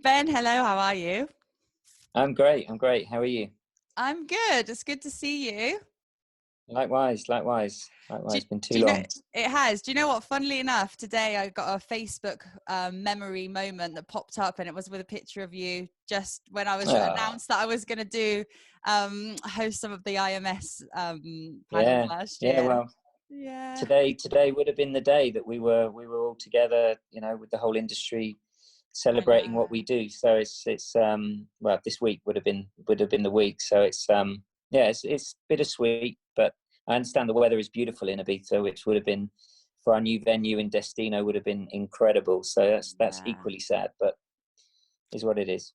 Ben, hello, how are you? I'm great. I'm great. How are you? I'm good. It's good to see you. Likewise. Do, Been too do you know, long. it has. Do you know what? Funnily enough, today I got a Facebook memory moment that popped up, and it was with a picture of you just when I was Oh, announced that I was going to do host some of the IMS panels yeah. last Yeah. year. Well, Yeah. today would have been the day that we were all together. With the whole industry I celebrating what we know. do. So it's well, this week would have been the week. So yeah, it's bittersweet, but I understand the weather is beautiful in Ibiza, which would have been for our new venue in Destino would have been incredible. So that's Yeah. equally sad, but is what it is.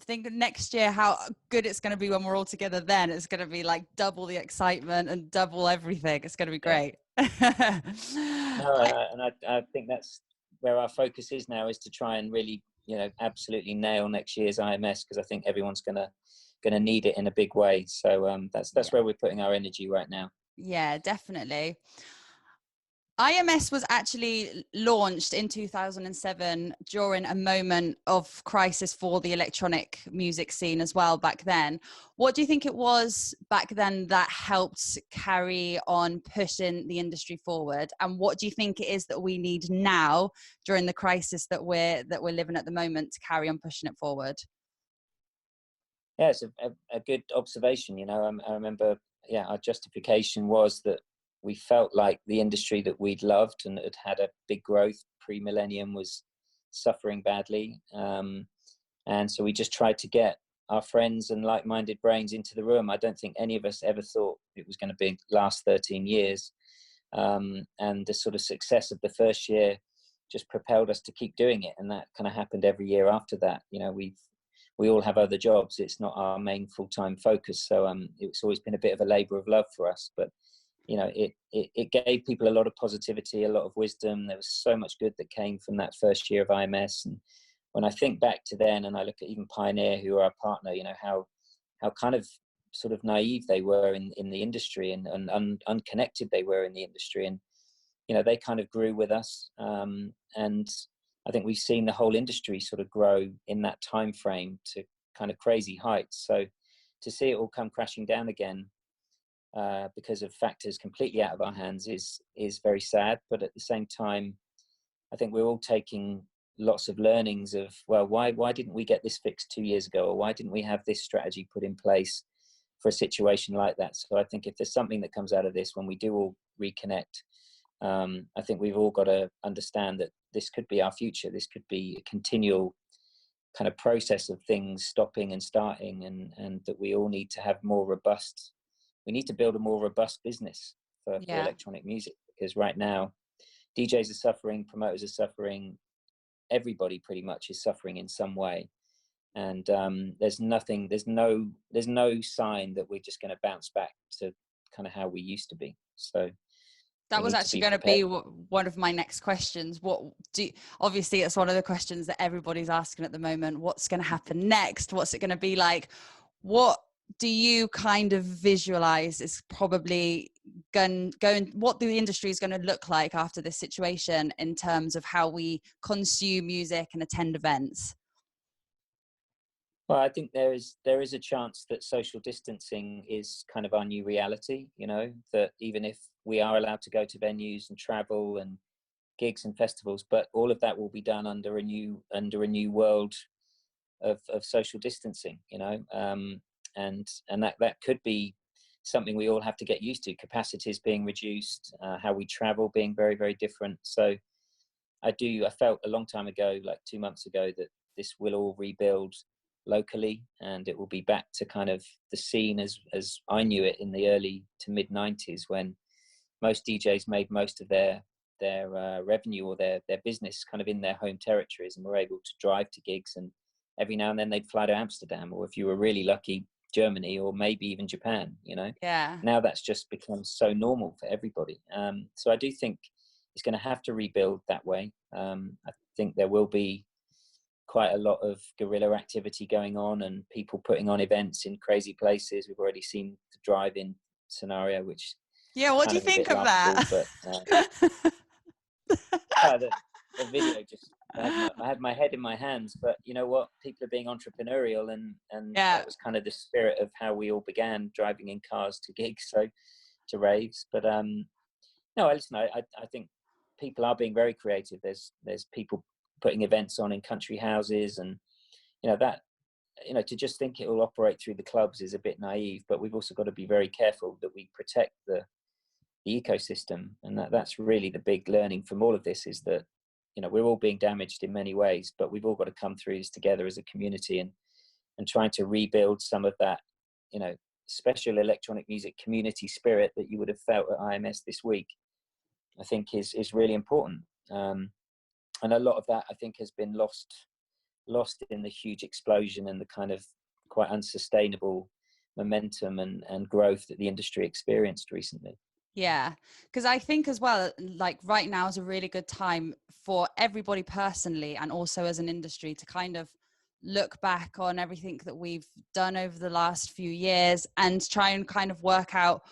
Think next year how good it's going to be when we're all together. Then it's going to be like double the excitement and double everything. It's going to be Yeah. great. No, and I think that's where our focus is now, is to try and really, absolutely nail next year's IMS, because I think everyone's gonna need it in a big way. So that's Yeah, where we're putting our energy right now. yeah, definitely. IMS was actually launched in 2007 during a moment of crisis for the electronic music scene as well back then. What do you think it was back then that helped carry on pushing the industry forward? And what do you think it is that we need now during the crisis that we're living at the moment to carry on pushing it forward? Yeah, it's a good observation. I remember, yeah, our justification was that we felt like the industry that we'd loved and had a big growth pre-millennium was suffering badly. And so we just tried to get our friends and like-minded brains into the room. I don't think any of us ever thought it was going to be last 13 years. And the sort of success of the first year just propelled us to keep doing it. And that kind of happened every year after that. We all have other jobs. It's not our main full-time focus. So it's always been a bit of a labor of love for us. But it gave people a lot of positivity, a lot of wisdom. There was so much good that came from that first year of IMS. And when I think back to then, and I look at even Pioneer, who are our partner, how kind of sort of naive they were in the industry, and unconnected they were in the industry. And they kind of grew with us. And I think we've seen the whole industry sort of grow in that time frame to kind of crazy heights. So to see it all come crashing down again, because of factors completely out of our hands, is very sad. But at the same time, I think we're all taking lots of learnings of, well, why didn't we get this fixed 2 years ago, or why didn't we have this strategy put in place for a situation like that? So I think if there's something that comes out of this when we do all reconnect, I think we've all got to understand that this could be our future. This could be a continual kind of process of things stopping and starting, and that we all need to have we need to build a more robust business for Yeah. electronic music, because right now DJs are suffering, promoters are suffering, everybody pretty much is suffering in some way. And there's no sign that we're just going to bounce back to kind of how we used to be. So That we was need to actually be going to prepared. be one of my next questions. Obviously it's one of the questions that everybody's asking at the moment. What's going to happen next? What's it going to be like? What do you kind of visualize is probably going, what the industry is going to look like after this situation in terms of how we consume music and attend events? Well, I think there is a chance that social distancing is kind of our new reality. That even if we are allowed to go to venues and travel and gigs and festivals, but all of that will be done under a new world of social distancing. And that could be something we all have to get used to. Capacities being reduced, how we travel being very, very different. So I felt a long time ago, like 2 months ago, that this will all rebuild locally, and it will be back to kind of the scene as I knew it in the early to mid 90s, when most DJs made most of their revenue or their business kind of in their home territories, and were able to drive to gigs, and every now and then they'd fly to Amsterdam, or if you were really lucky, Germany, or maybe even Japan. Yeah. Now that's just become so normal for everybody. So I do think it's going to have to rebuild that way. I think there will be quite a lot of guerrilla activity going on, and people putting on events in crazy places. We've already seen the drive-in scenario, which Yeah. is What do kind you of a think bit of laughable, that? but a video. Just I had my head in my hands, but you know what? People are being entrepreneurial, and Yeah. that was kind of the spirit of how we all began, driving in cars to gigs, so to raves. But no, listen, I think people are being very creative. There's people putting events on in country houses, and you know that, you know, to just think it will operate through the clubs is a bit naive. But we've also got to be very careful that we protect the ecosystem, and that's really the big learning from all of this, is that, you know, we're all being damaged in many ways, but we've all got to come through this together as a community, and trying to rebuild some of that, you know, special electronic music community spirit that you would have felt at IMS this week, I think is really important. And a lot of that, I think, has been lost in the huge explosion and the kind of quite unsustainable momentum and growth that the industry experienced recently. Yeah, because I think as well, like right now is a really good time for everybody personally and also as an industry to kind of look back on everything that we've done over the last few years and try and kind of work out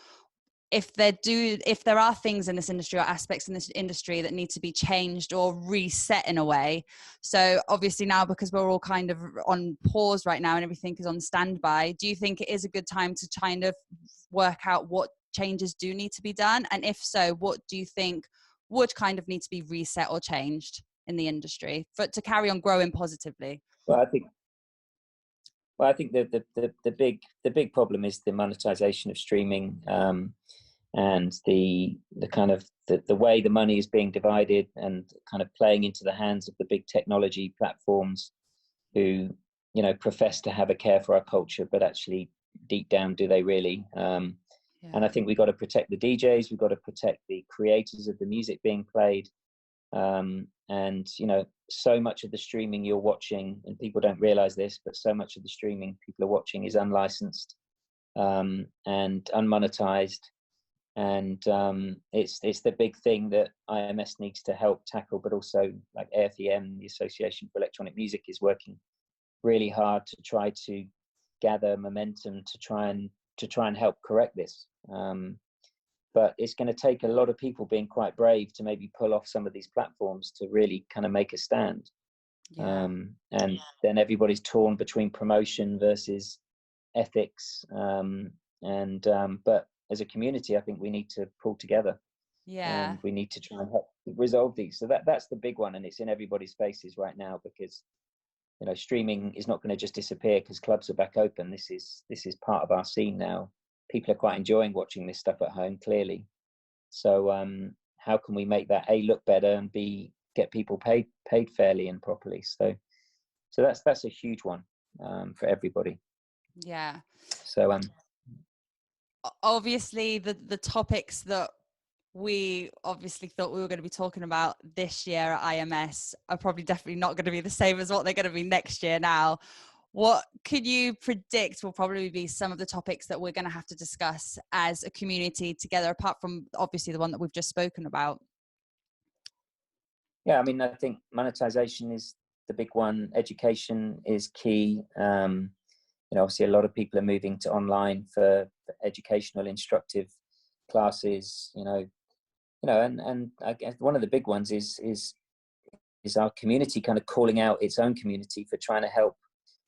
if there are things in this industry or aspects in this industry that need to be changed or reset in a way. So obviously now, because we're all kind of on pause right now and everything is on standby, do you think it is a good time to kind of work out what changes do need to be done? And if so, what do you think would kind of need to be reset or changed in the industry for to carry on growing positively? Well, I think the big problem is the monetization of streaming, and the kind of the way the money is being divided and kind of playing into the hands of the big technology platforms, who, you know, profess to have a care for our culture, but actually deep down, do they really? And I think we've got to protect the DJs, we've got to protect the creators of the music being played. And, you know, so much of the streaming you're watching, and people don't realize this, but so much of the streaming people are watching is unlicensed, and unmonetized. And it's the big thing that IMS needs to help tackle, but also like AFEM, the Association for Electronic Music, is working really hard to try to gather momentum to try and help correct this. But it's going to take a lot of people being quite brave to maybe pull off some of these platforms to really kind of make a stand. And then everybody's torn between promotion versus ethics. But as a community, I think we need to pull together. And we need to try and help resolve these. So that's the big one, and it's in everybody's faces right now, because, you know, streaming is not going to just disappear because clubs are back open. This is part of our scene now. People are quite enjoying watching this stuff at home, clearly. So how can we make that A, look better, and B, get people paid fairly and properly? So that's a huge one for everybody. Yeah. So obviously the topics that we obviously thought we were going to be talking about this year at IMS are probably definitely not going to be the same as what they're going to be next year now. What could you predict will probably be some of the topics that we're going to have to discuss as a community together, apart from obviously the one that we've just spoken about? Yeah, I mean, I think monetization is the big one. Education is key. You know, obviously a lot of people are moving to online for educational, instructive classes. You know, and I guess one of the big ones is our community kind of calling out its own community for trying to help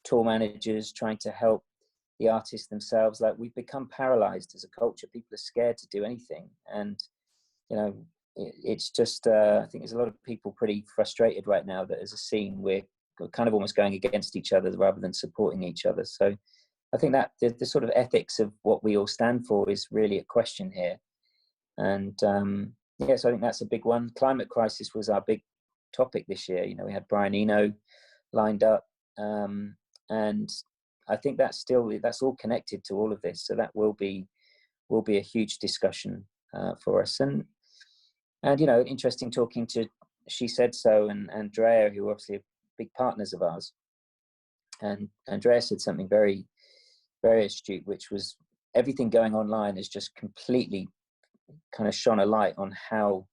tour managers, trying to help the artists themselves. Like, we've become paralyzed as a culture. People are scared to do anything, and you know, it's just I think there's a lot of people pretty frustrated right now that as a scene we're kind of almost going against each other rather than supporting each other. So I think that the sort of ethics of what we all stand for is really a question here. And yeah, so I think that's a big one. Climate crisis was our big topic this year. You know, we had Brian Eno lined up, and I think that's all connected to all of this. So that will be a huge discussion for us. And you know, interesting talking to She Said So and Andrea, who are obviously big partners of ours. And Andrea said something very, very astute, which was everything going online has just completely kind of shone a light on how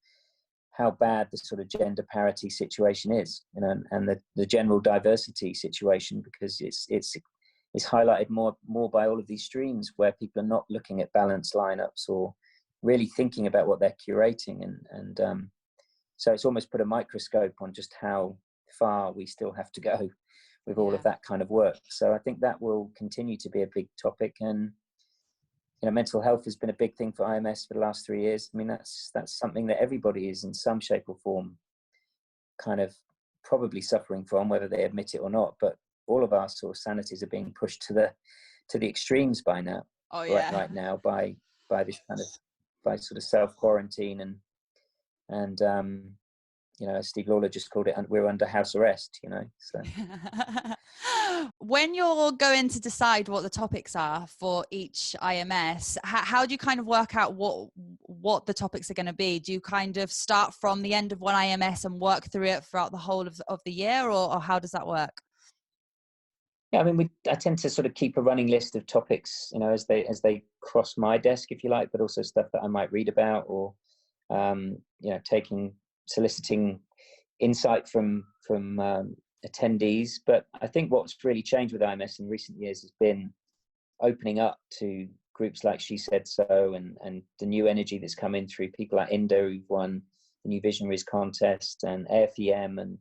bad the sort of gender parity situation is, you know, and the general diversity situation, because it's highlighted more by all of these streams where people are not looking at balanced lineups or really thinking about what they're curating. And So it's almost put a microscope on just how far we still have to go with all of that kind of work. So I think that will continue to be a big topic. And mental health has been a big thing for IMS for the last 3 years. I mean, that's something that everybody is in some shape or form kind of probably suffering from, whether they admit it or not. But all of our sort of sanities are being pushed to the extremes by now. Right now by this kind of, by sort of self quarantine and as Steve Lawler just called it, we're under house arrest. So. When you're going to decide what the topics are for each IMS, how do you kind of work out what the topics are going to be? Do you kind of start from the end of one IMS and work through it throughout the whole of the year, or how does that work? Yeah, I mean, I tend to sort of keep a running list of topics, as they cross my desk, if you like, but also stuff that I might read about, or soliciting insight from attendees. But I think what's really changed with IMS in recent years has been opening up to groups like She Said So, and the new energy that's come in through people like Indo, who've won the New Visionaries contest, and AFEM,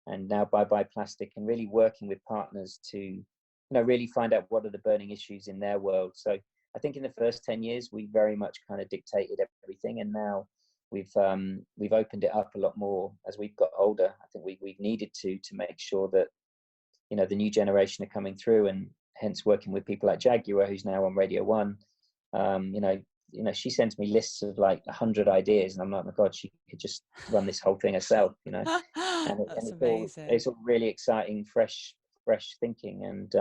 and now Bye Bye Plastic, and really working with partners to really find out what are the burning issues in their world. So I think in the first 10 years we very much kind of dictated everything, and now we've opened it up a lot more as we've got older. I think we've needed to make sure that the new generation are coming through, and hence working with people like Jaguar, who's now on Radio 1. She sends me lists of like 100 ideas, and I'm like, my God, she could just run this whole thing herself, and That's amazing. It's all really exciting, fresh thinking. And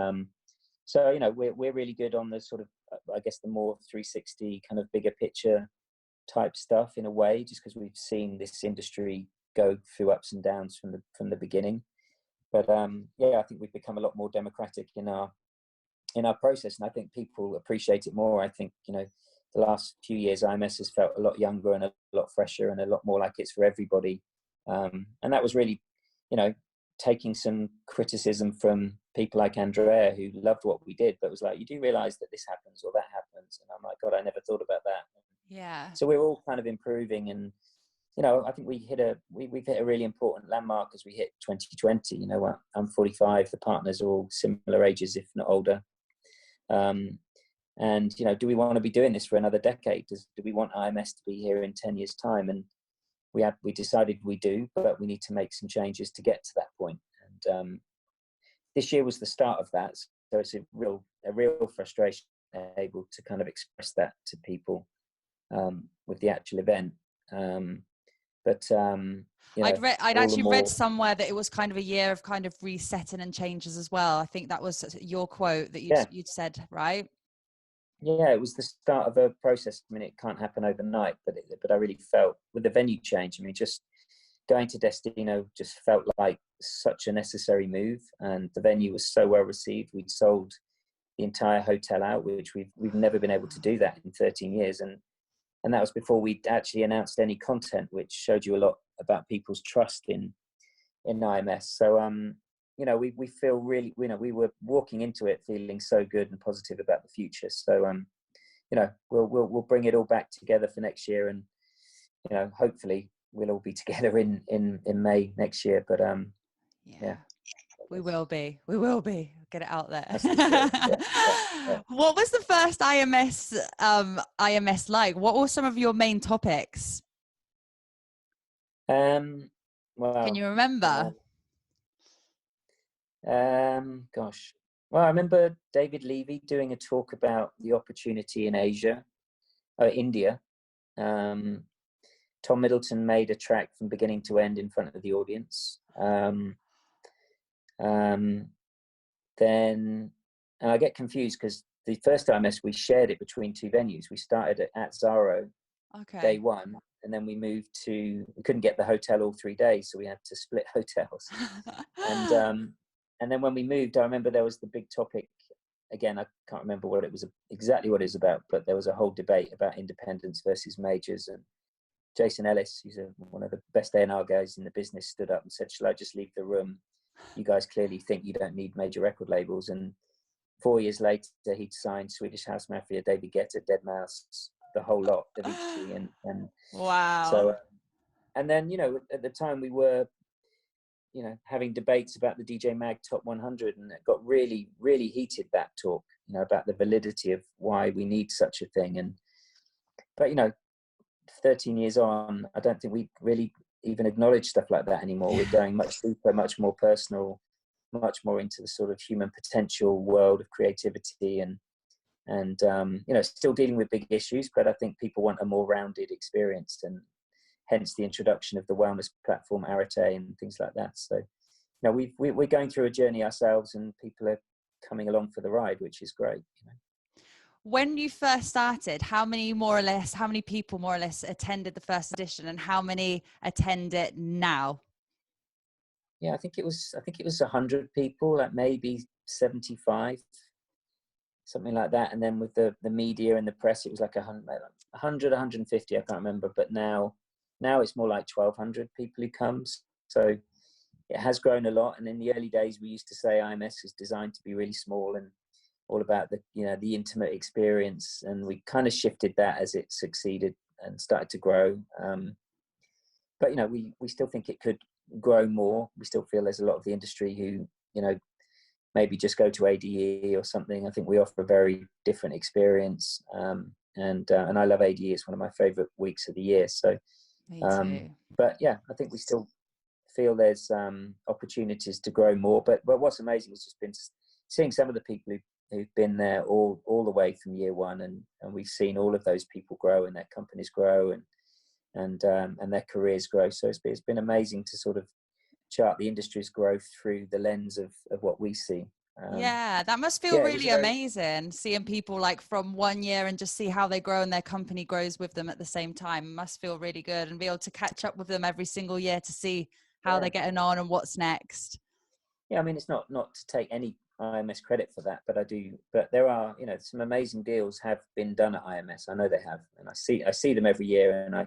so we're really good on the sort of, I guess, the more 360 kind of bigger picture type stuff in a way, just because we've seen this industry go through ups and downs from the beginning. But I think we've become a lot more democratic in our process, and I think people appreciate it more. I think the last few years IMS has felt a lot younger and a lot fresher and a lot more like it's for everybody, and that was really taking some criticism from people like Andrea, who loved what we did, but was like, you do realize that this happens or that happens, and I'm like, God, I never thought about that. Yeah. So we're all kind of improving, and I think we've hit a really important landmark as we hit 2020. I'm 45, the partners are all similar ages, if not older. And do we want to be doing this for another decade? Do we want IMS to be here in 10 years' time? And we decided we do, but we need to make some changes to get to that point. And this year was the start of that. So it's a real frustration able to kind of express that to people with the actual event. I'd actually read somewhere that it was kind of a year of kind of resetting and changes as well. I think that was your quote that you'd said, right? Yeah, it was the start of a process. I mean, it can't happen overnight, but I really felt with the venue change, I mean, just going to Destino just felt like such a necessary move, and the venue was so well received. We'd sold the entire hotel out, which we've never been able to do that in 13 years. And that was before we'd actually announced any content, which showed you a lot about people's trust in IMS. So, we feel really, we were walking into it feeling so good and positive about the future. So, we'll bring it all back together for next year, and hopefully we'll all be together in May next year. But yeah. We will be. Get it out there. Yeah. What was the first IMS like? What were some of your main topics? Well, can you remember? Gosh. Well, I remember David Levy doing a talk about the opportunity in India. Tom Middleton made a track from beginning to end in front of the audience. Then I get confused because the first IMS we shared it between two venues. We started at Zaro day one, and then we couldn't get the hotel all 3 days, so we had to split hotels. And then when we moved, I remember there was the big topic. Again, I can't remember exactly what it was about, but there was a whole debate about independents versus majors. And Jason Ellis, who's one of the best A&R guys in the business, stood up and said, "Shall I just leave the room? You guys clearly think you don't need major record labels." And 4 years later, he'd signed Swedish House Mafia, David Guetta, deadmau5, the whole lot, Avicii, and wow. So And then, you know, at the time we were, you know, having debates about the DJ Mag Top 100, and it got really, really heated, that talk, you know, about the validity of why we need such a thing. But, you know, 13 years on, I don't think we really even acknowledge stuff like that anymore. We're going much deeper, much more personal, much more into the sort of human potential world of creativity, and you know, still dealing with big issues, but I think people want a more rounded experience, and hence the introduction of the wellness platform Arete and things like that. So, you know, we're going through a journey ourselves, and people are coming along for the ride, which is great. You know. When you first started, how many people more or less attended the first edition, and how many attend it now? Yeah, I think it was 100 people, like maybe 75, something like that. And then with the media and the press, it was like 100, 150, I can't remember. But now it's more like 1,200 people who comes. So it has grown a lot. And in the early days, we used to say IMS was designed to be really small and all about the intimate experience. And we kind of shifted that as it succeeded and started to grow. But, you know, we still think it could grow more. We still feel there's a lot of the industry who, you know, maybe just go to ADE or something. I think we offer a very different experience. And I love ADE. It's one of my favorite weeks of the year. So, Me too. but yeah, I think we still feel there's opportunities to grow more. But what's amazing has just been seeing some of the people who've been there all the way from year one, and we've seen all of those people grow, and their companies grow, and their careers grow. So it's been amazing to sort of chart the industry's growth through the lens of what we see. Yeah, that must feel really amazing, seeing people like from 1 year and just see how they grow and their company grows with them at the same time. It must feel really good, and be able to catch up with them every single year to see how they're getting on and what's next. Yeah, I mean, it's not to take any IMS credit for that, but there are, you know, some amazing deals have been done at IMS. I know they have, and I see them every year, and I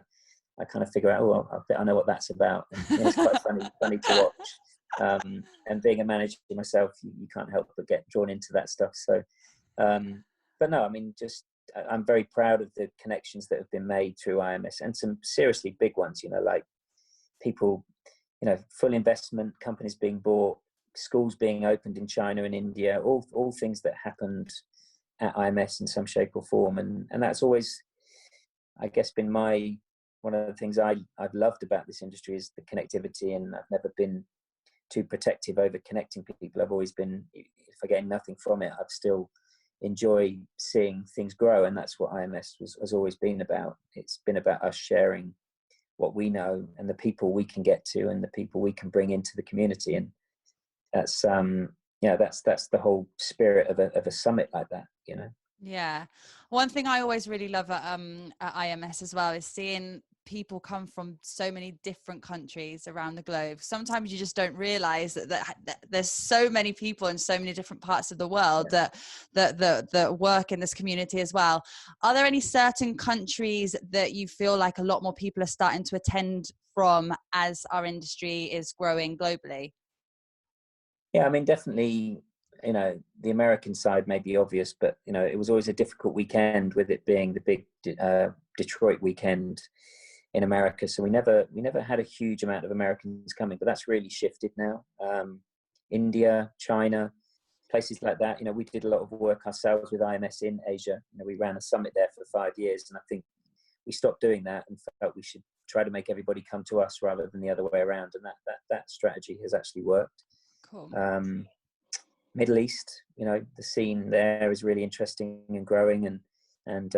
kind of figure out, well, I know what that's about. And, you know, it's quite funny to watch. And being a manager myself, you can't help but get drawn into that stuff. So, but no, I mean, I'm very proud of the connections that have been made through IMS, and some seriously big ones, you know, like people, you know, full investment, companies being bought, schools being opened in China and India, all things that happened at IMS in some shape or form. And that's always, I guess, been one of the things I've loved about this industry is the connectivity, and I've never been too protective over connecting people. I've always been, if I get nothing from it, I've still enjoy seeing things grow, and that's what IMS has always been about. It's been about us sharing what we know and the people we can get to and the people we can bring into the community, and that's that's the whole spirit of a summit like that, you know. Yeah, one thing I always really love at IMS as well is seeing people come from so many different countries around the globe. Sometimes you just don't realize that there's so many people in so many different parts of the world that work in this community as well. Are there any certain countries that you feel like a lot more people are starting to attend from as our industry is growing globally? Yeah, I mean, definitely, you know, the American side may be obvious, but, you know, it was always a difficult weekend with it being the big Detroit weekend in America. So we never had a huge amount of Americans coming, but that's really shifted now. India, China, places like that. You know, we did a lot of work ourselves with IMS in Asia. You know, we ran a summit there for 5 years, and I think we stopped doing that and felt we should try to make everybody come to us rather than the other way around. And that strategy has actually worked. Cool. Middle East, you know, the scene there is really interesting and growing, and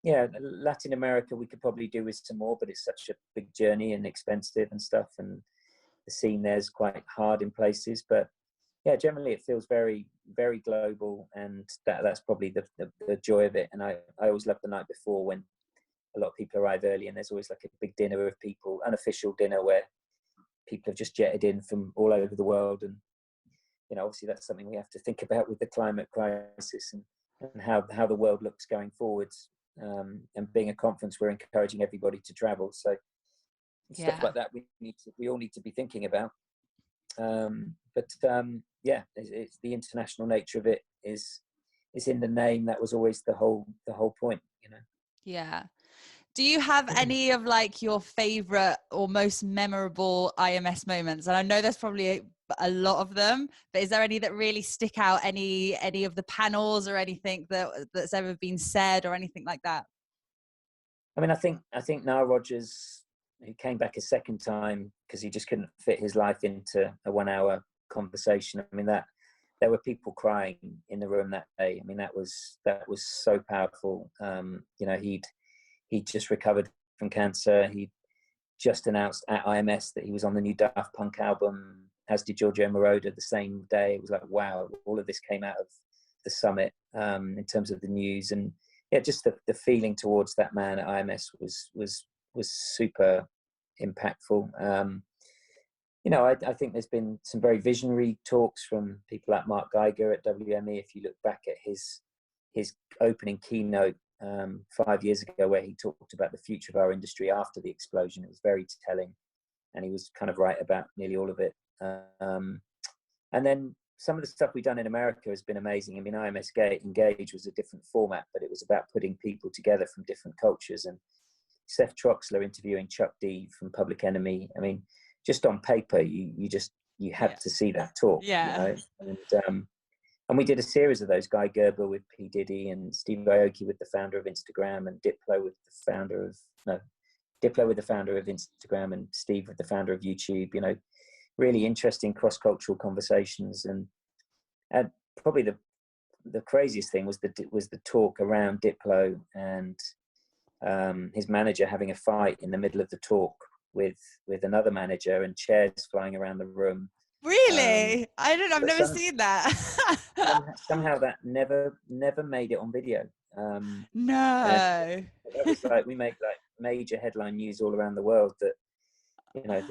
yeah, Latin America we could probably do with some more, but it's such a big journey and expensive and stuff, and the scene there's quite hard in places. But yeah, generally it feels very, very global, and that's probably the joy of it. And I always love the night before when a lot of people arrive early, and there's always like a big dinner of people, unofficial dinner where people have just jetted in from all over the world. And you know, obviously that's something we have to think about with the climate crisis and how the world looks going forwards. And being a conference, we're encouraging everybody to travel. So stuff like that we all need to be thinking about. Yeah, it's the international nature of it is in the name. That was always the whole point, you know. Yeah. Do you have any of like your favorite or most memorable IMS moments? And I know there's probably a lot of them, but is there any that really stick out? Any of the panels or anything that's ever been said or anything like that? I mean, I think Nile Rodgers, who came back a second time because he just couldn't fit his life into a 1 hour conversation. I mean, that there were people crying in the room that day. I mean, that was so powerful. You know, he'd just recovered from cancer. He just announced at IMS that he was on the new Daft Punk album, as did Giorgio Moroder the same day. It was like, wow, all of this came out of the summit in terms of the news. And yeah, just the feeling towards that man at IMS was super impactful. You know, I think there's been some very visionary talks from people like Mark Geiger at WME. If you look back at his opening keynote 5 years ago, where he talked about the future of our industry after the explosion, it was very telling, and he was kind of right about nearly all of it. And then some of the stuff we've done in America has been amazing. I mean, IMS Engage was a different format, but it was about putting people together from different cultures. And Seth Troxler interviewing Chuck D from Public Enemy. I mean, just on paper, you had to see that talk. Yeah. You know? And we did a series of those. Guy Gerber with P. Diddy, and Steve Aoki with the founder of Instagram, and Diplo with the founder of Instagram, and Steve with the founder of YouTube. You know, really interesting cross-cultural conversations. And probably the craziest thing was the talk around Diplo and his manager having a fight in the middle of the talk with another manager, and chairs flying around the room. Really? I've never seen that. Somehow that never made it on video. No. That was like, we make like major headline news all around the world that, you know,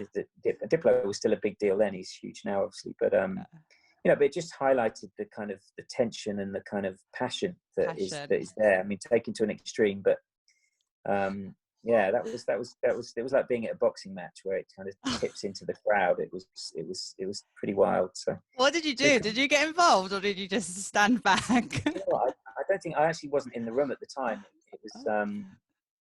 Diplo was still a big deal then. He's huge now, obviously, but you know, but it just highlighted the kind of the tension and the kind of passion that is there. I mean, taken to an extreme, but yeah, that was it was like being at a boxing match where it kind of tips into the crowd. It was pretty wild. So what did you do? Did you get involved, or did you just stand back? You know, I don't think, I actually wasn't in the room at the time. It was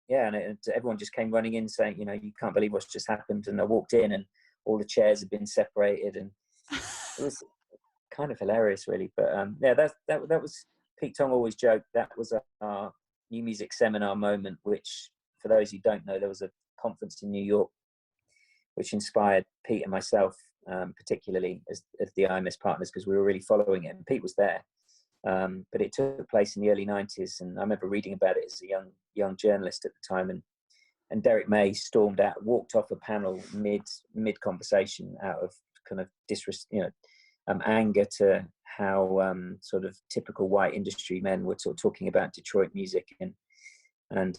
yeah, and everyone just came running in saying, you know, you can't believe what's just happened. And I walked in, and all the chairs had been separated, and it was kind of hilarious, really. But yeah, that was, Pete Tong always joked that was our new music seminar moment, which, for those who don't know, there was a conference in New York which inspired Pete and myself particularly as the IMS partners, because we were really following it, and Pete was there. But it took place in the early 90s, and I remember reading about it as a young journalist at the time, and Derek May stormed out, walked off a panel mid conversation out of kind of anger to how sort of typical white industry men were sort of talking about Detroit music, and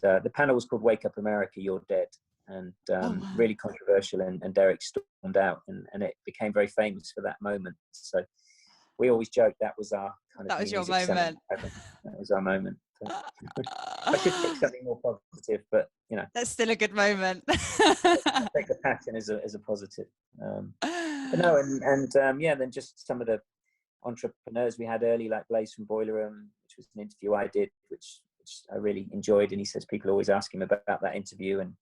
the panel was called "Wake Up America, You're Dead," and really controversial, and Derek stormed out, and it became very famous for that moment. So we always joke that was our kind of, that was your moment. That was our moment. So I should pick something more positive, but you know, that's still a good moment. I take the passion as a positive. But no, and yeah, then just some of the entrepreneurs we had early, like Blaze from Boiler Room, which was an interview I did, which I really enjoyed, and he says people always ask him about that interview, and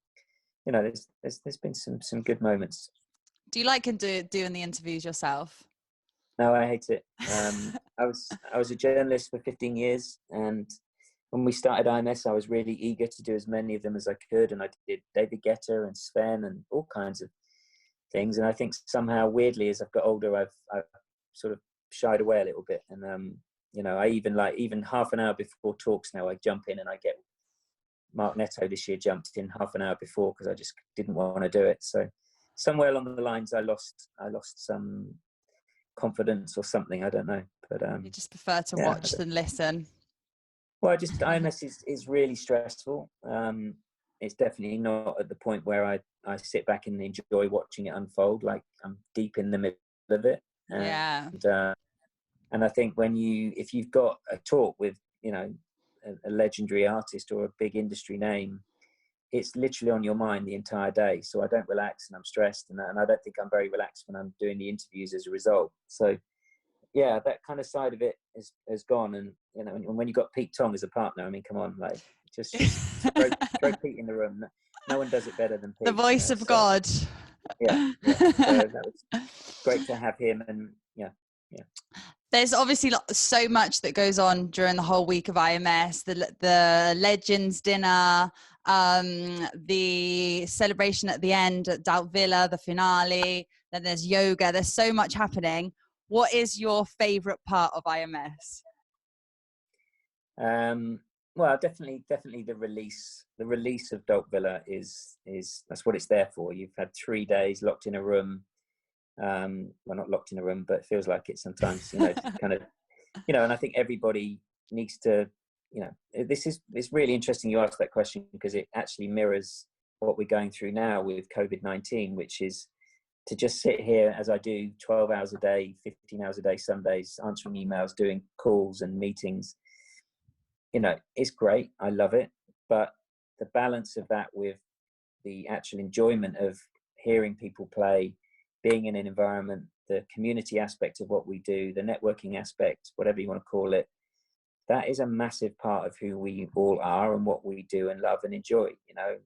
you know, there's been some good moments. Do you like doing the interviews yourself? No, I hate it. I was a journalist for 15 years, and when we started IMS, I was really eager to do as many of them as I could, and I did David Guetta and Sven and all kinds of things. And I think somehow, weirdly, as I've got older, I've sort of shied away a little bit. And you know, I even half an hour before talks now, I jump in, and I get Mark Netto this year jumped in half an hour before because I just didn't want to do it. So somewhere along the lines, I lost some confidence or something. I don't know, but you just prefer to watch than listen. Well, just IMS is really stressful. It's definitely not at the point where I sit back and enjoy watching it unfold. Like, I'm deep in the middle of it. And I think if you've got a talk with, you know, a legendary artist or a big industry name, it's literally on your mind the entire day. So I don't relax, and I'm stressed, and I don't think I'm very relaxed when I'm doing the interviews as a result. So yeah, that kind of side of it has gone. And and when you've got Pete Tong as a partner, I mean, come on, like just throw Pete in the room. No one does it better than The Pete. voice of So God. yeah. So that was great to have him, and yeah. There's obviously so much that goes on during the whole week of IMS, the Legends dinner, the celebration at the end at Dout Villa, the finale, then there's yoga. There's so much happening. What is your favorite part of IMS? Well, definitely the release of Dout Villa is that's what it's there for. You've had 3 days locked in a room. Well, not locked in a room, but it feels like it sometimes, kind of, and I think everybody needs to, it's really interesting you asked that question, because it actually mirrors what we're going through now with COVID-19, which is to just sit here as I do 12 hours a day, 15 hours a day, some days, answering emails, doing calls and meetings. It's great. I love it. But the balance of that with the actual enjoyment of hearing people play, being in an environment, the community aspect of what we do, the networking aspect, whatever you want to call it, that is a massive part of who we all are and what we do and love and enjoy. I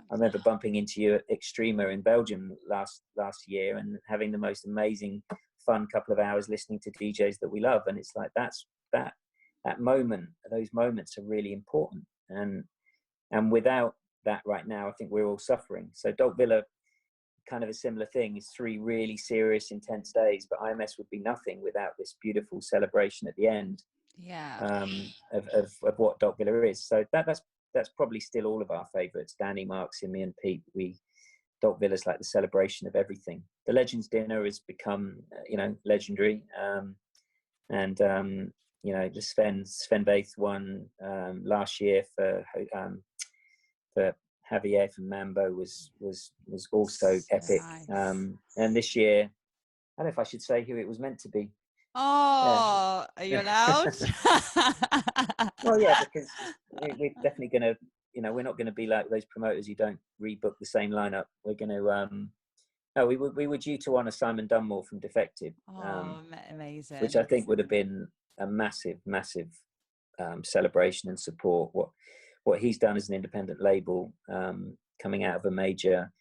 remember bumping into you at Extrema in Belgium last year and having the most amazing, fun couple of hours listening to DJs that we love. And it's like, that moment, those moments are really important. And without that right now, I think we're all suffering. So Dout Villa, kind of a similar thing, is 3 really serious, intense days, but IMS would be nothing without this beautiful celebration at the end. Of what Dout Villa is. So that's probably still all of our favorites. Danny, Mark, Simi and Pete, Dout Villa's like the celebration of everything. The Legends dinner has become legendary, and the Sven Vaith won last year for Javier from Mambo was also epic. Nice. And this year, I don't know if I should say who it was meant to be. Oh, are you allowed? Well, yeah, because we're definitely going to, we're not going to be like those promoters who don't rebook the same lineup. We're going to, no, we were due to honour Simon Dunmore from Defected. Amazing. Which I think would have been a massive celebration and support. What he's done as an independent label, coming out of a major,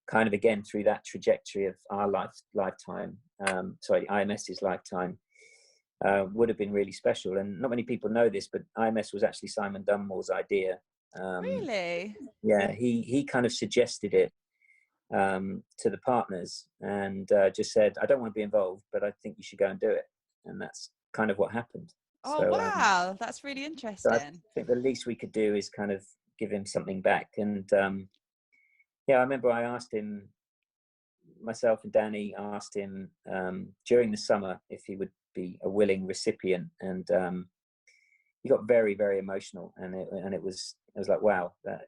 kind of again through that trajectory of our lifetime, IMS's lifetime, would have been really special. And not many people know this, but IMS was actually Simon Dunmore's idea. Really? Yeah, he kind of suggested it to the partners, and just said, I don't want to be involved, but I think you should go and do it. And that's kind of what happened. Oh, so, wow, that's really interesting. So I think the least we could do is kind of give him something back. And I remember I asked him, myself and Danny asked him during the summer if he would be a willing recipient, and he got very, very emotional. And it was like, wow, that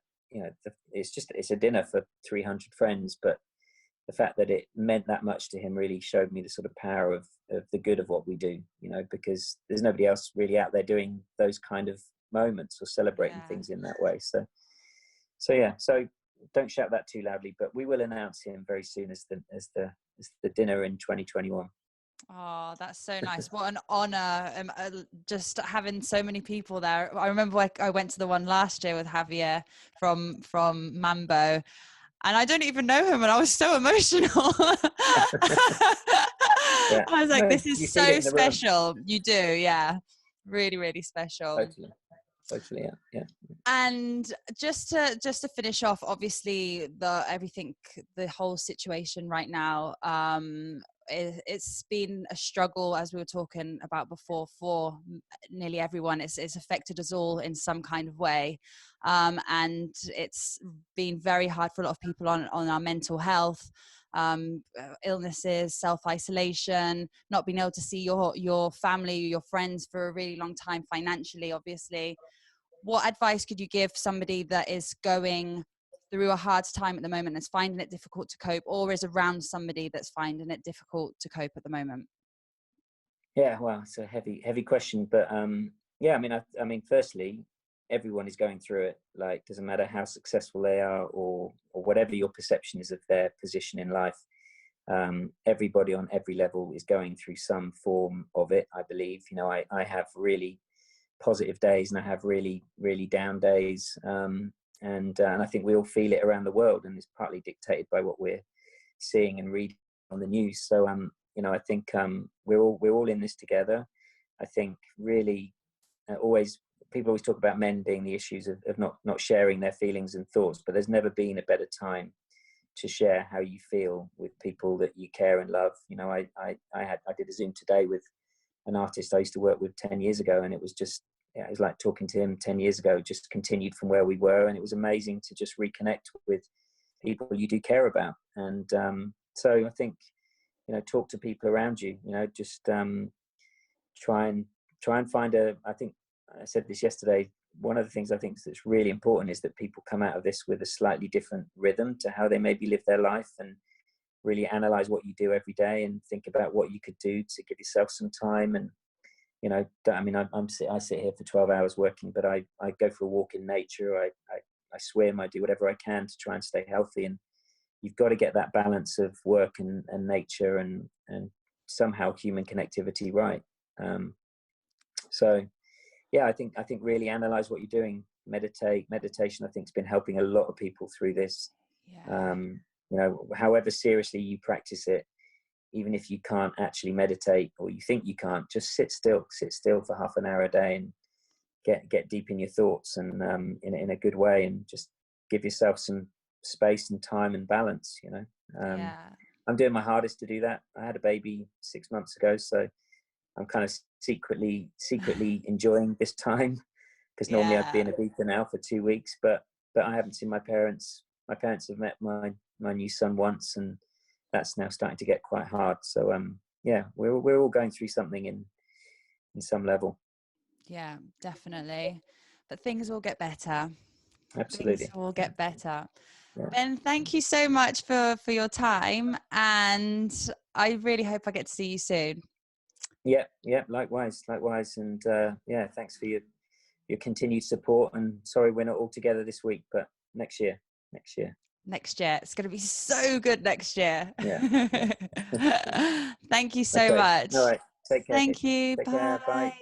it's a dinner for 300 friends, but the fact that it meant that much to him really showed me the sort of power of the good of what we do, because there's nobody else really out there doing those kind of moments or celebrating things in that way. So don't shout that too loudly, but we will announce him very soon as the dinner in 2021. Oh, that's so nice. What an honor. Just having so many people there. I remember I went to the one last year with Javier from Mambo, and I don't even know him, and I was so emotional. I was like, this is so special. You do, yeah. Really, really special. Totally, yeah. And just to finish off, obviously the whole situation right now, it's been a struggle, as we were talking about before, for nearly everyone. It's affected us all in some kind of way, and it's been very hard for a lot of people on our mental health. Illnesses, self-isolation, not being able to see your family, your friends for a really long time, financially, obviously. What advice could you give somebody that is going through a hard time at the moment, that's finding it difficult to cope, or is around somebody that's finding it difficult to cope at the moment? Yeah, well, it's a heavy question, but I mean, firstly, everyone is going through it. Like, doesn't matter how successful they are or whatever your perception is of their position in life. Everybody on every level is going through some form of it, I believe. You know, I have really positive days and I have really, really down days. And I think we all feel it around the world, and it's partly dictated by what we're seeing and reading on the news. So, you know, I think we're all in this together. I think really people always talk about men being the issues of not sharing their feelings and thoughts, but there's never been a better time to share how you feel with people that you care and love. You know, I did a Zoom today with an artist I used to work with 10 years ago, and it was just, it was like talking to him 10 years ago, just continued from where we were. And it was amazing to just reconnect with people you do care about. And so I think, you know, talk to people around you, you know, just try and find I think I said this yesterday, one of the things I think that's really important is that people come out of this with a slightly different rhythm to how they maybe live their life, and really analyze what you do every day and think about what you could do to give yourself some time. And, you know, I mean, I sit here for 12 hours working, but I go for a walk in nature. I swim, I do whatever I can to try and stay healthy. And you've got to get that balance of work and nature and somehow human connectivity right. So yeah, I think really analyze what you're doing. Meditation, I think, has been helping a lot of people through this. Yeah. You know, however seriously you practice it, even if you can't actually meditate, or you think you can't, just sit still for half an hour a day and get deep in your thoughts, and in a good way, and just give yourself some space and time and balance, you know. Yeah. I'm doing my hardest to do that. I had a baby 6 months ago, so I'm kind of secretly enjoying this time, because normally I'd be in Ibiza now for 2 weeks, but I haven't seen my parents. My parents have met my new son once, and that's now starting to get quite hard. So yeah, we're all going through something in some level. Yeah, definitely. But things will get better. Absolutely. Things will get better. Yeah. Ben, thank you so much for your time, and I really hope I get to see you soon. Yeah, likewise. And yeah, thanks for your continued support, and sorry we're not all together this week, but next year. It's going to be so good next year. Yeah. Thank you so Okay. much. All right. Take care. Thank you. Take care. Bye. Bye.